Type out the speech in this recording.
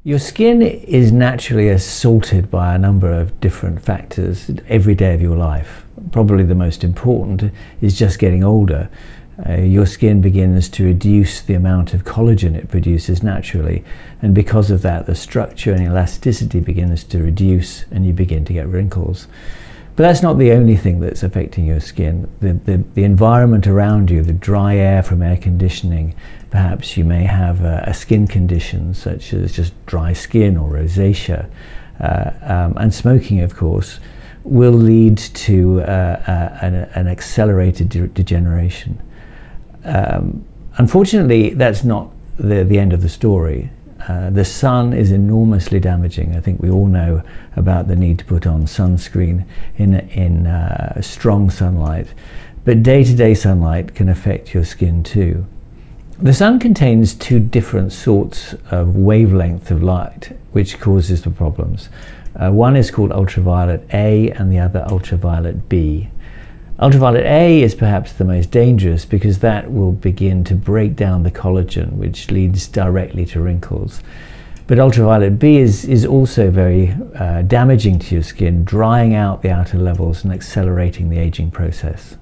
Your skin is naturally assaulted by a number of different factors every day of your life. Probably the most important is just getting older. Your skin begins to reduce the amount of collagen it produces naturally, and because of that the structure and elasticity begins to reduce and you begin to get wrinkles. But that's not the only thing that's affecting your skin. The environment around you, the dry air from air conditioning, perhaps you may have a skin condition such as just dry skin or rosacea, and smoking, of course, will lead to an accelerated degeneration. Unfortunately, that's not the end of the story. The sun is enormously damaging. I think we all know about the need to put on sunscreen in strong sunlight, but day-to-day sunlight can affect your skin too. The sun contains two different sorts of wavelength of light which causes the problems. One is called ultraviolet A and the other ultraviolet B. Ultraviolet A is perhaps the most dangerous because that will begin to break down the collagen, which leads directly to wrinkles. But ultraviolet B is also very damaging to your skin, drying out the outer levels and accelerating the aging process.